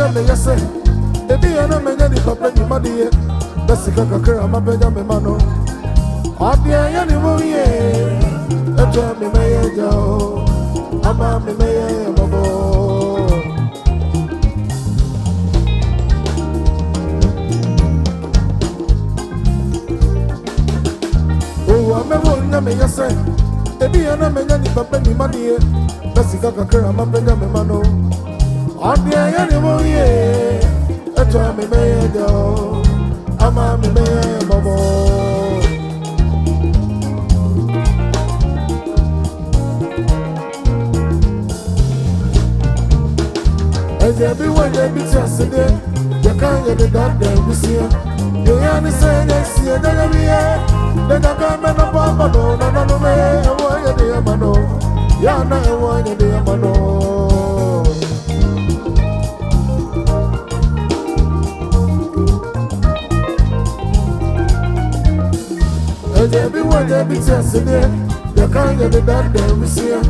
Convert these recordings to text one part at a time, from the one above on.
me yase. Ebi ana me nyadi papa ni madiye. Besika kakra mabeja me mano. Adia ya ni wo ye. Eto me meye jao. Ama me meye bobo. Oh, me wo nya me yase. Ebi ana me nyadi papa ni madiye. Besika kakra mabeja me mano. Adia ya ni wo ye. Eto me meye jao. Ama me meye bobo. Everyone that beats us today, you can't get the dog there, we see you. You understand, I see it, then we are. Then I come and up on my door, no way, I want you there, mano. Yeah, now I want you there, mano. Everyone that beats us today, you can't get the dog there, we see you.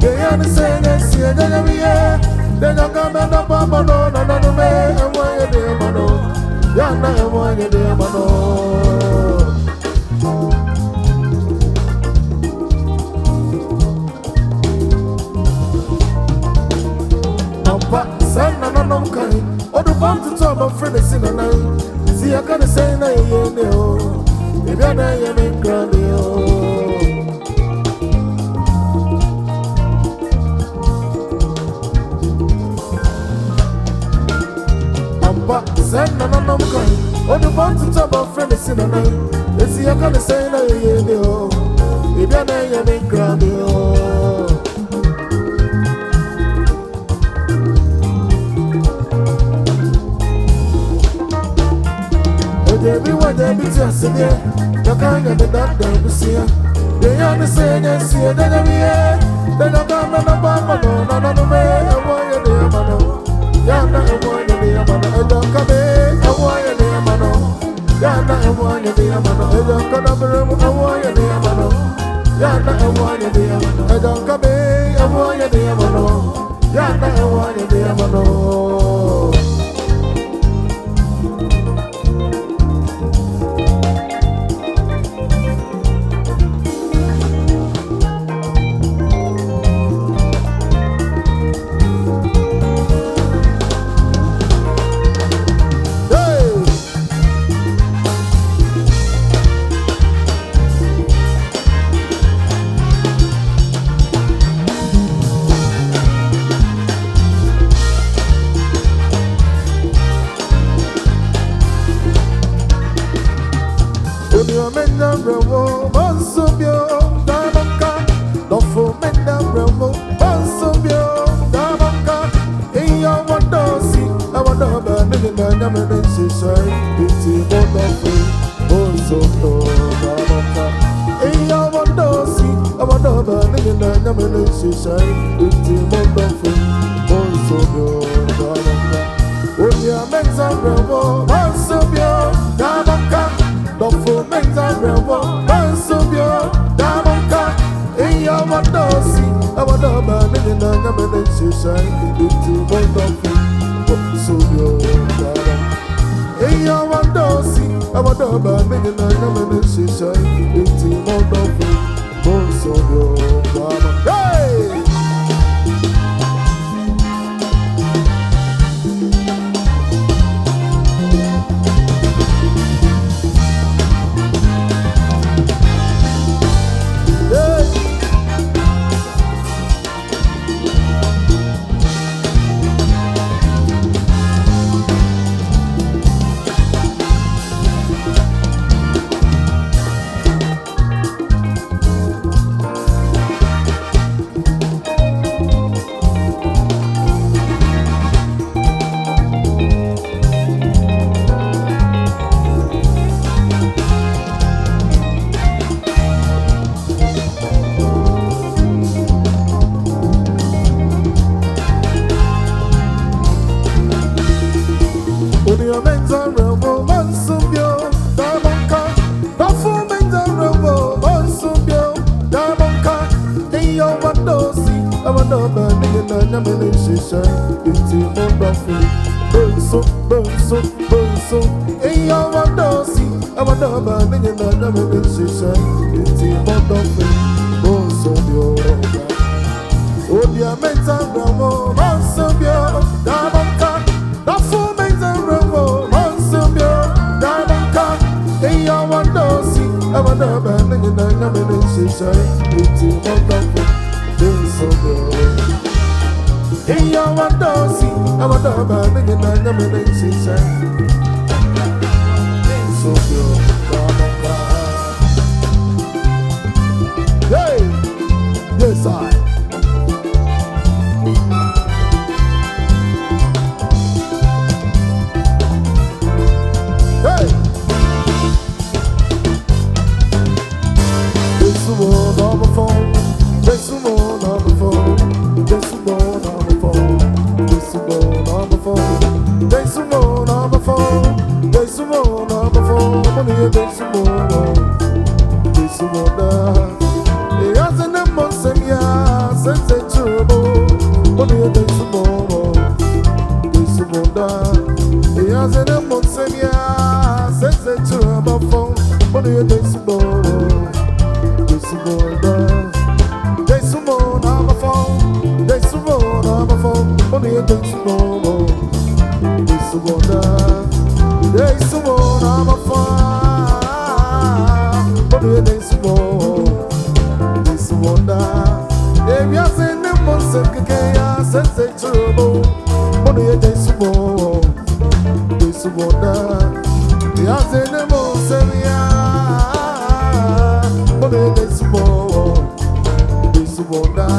You understand, I see it, then we are. Then I come and up on my door, no way, I want you there, mano. Yeah, now I want you there, mano. Papa, son, no kind. Or the bomb to talk about friends in the night. See, I can't say, no, if you're not, you're in grandio. Send no kind. Or the one to talk about friends in the night. Let's see, I can't say no, if you're not, you're in grandio. Everyone that beats us in here, you can't get the doctor to see ya. They understand, yes, see ya, then we are. Then I come and up on my door, no way, I want you there, mano. Yeah, now I want you there, mano. I don't come in, I want you there, mano. Yeah, now I want you there, mano. I don't come up room, I want you there, mano. Yeah, now I want you there, mano. I don't come in, I want you there, mano. Yeah, now I want you there, mano. so. Hey, I want to see. I want to burn in the meditation. It's a bond of faith. Bonso, your. Oh, dear, mental bravo. Bonso, your. Diamond cut. That's so mental bravo. Bonso, your. Diamond cut. Hey, I want to see. I want to burn in the meditation. It's a bond of faith. Bonso, your. Hey, I want to see. I want to burn in the meditation. So good, hey, yes I. Hey, this is one on the phone. This is one on the phone. This is one on the phone. This is one on the phone. This is one on the phone. This is one on the phone. Money, this is one. This is one. He has an emotion, yeah, sense a trouble. Money, this is one. This is one. He has an emotion, yeah, sense a trouble. Money, this is one. This is one. This is one on the phone. This is one on the phone. Money, this is one. This is one. There's some more I'm a fan, but there's some more. There's some wonder. If you're saying the most of the sense it's trouble, but there's some more. There's some wonder. You're saying the most of the but there's some more. There's some wonder.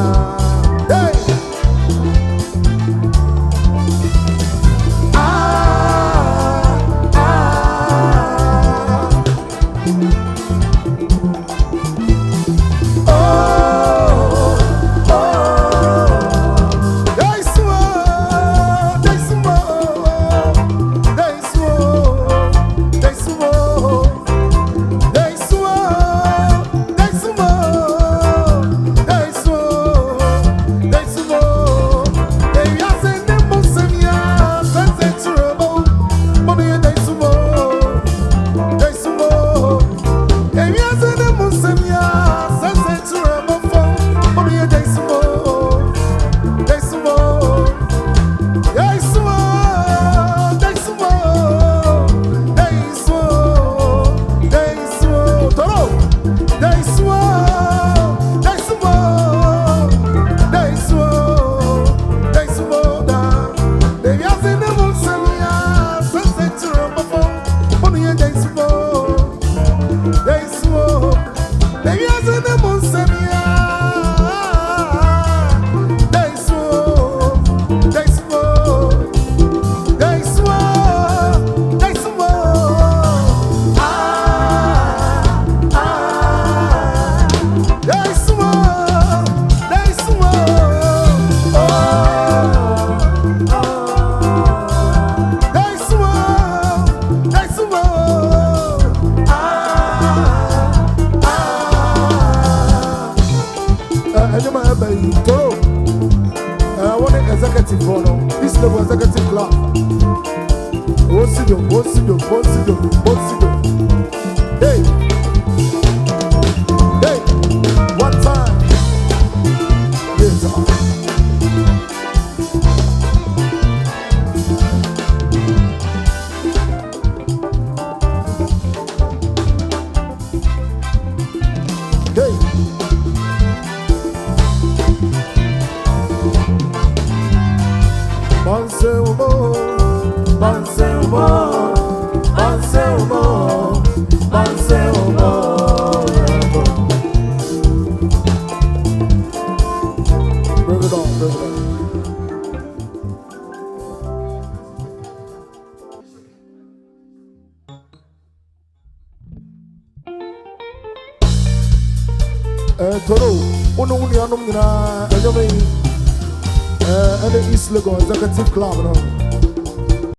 This level executive club. What's it do? Hey, one time. Yes, Toro, Uno Unianum, and the East Lagos Executive Club.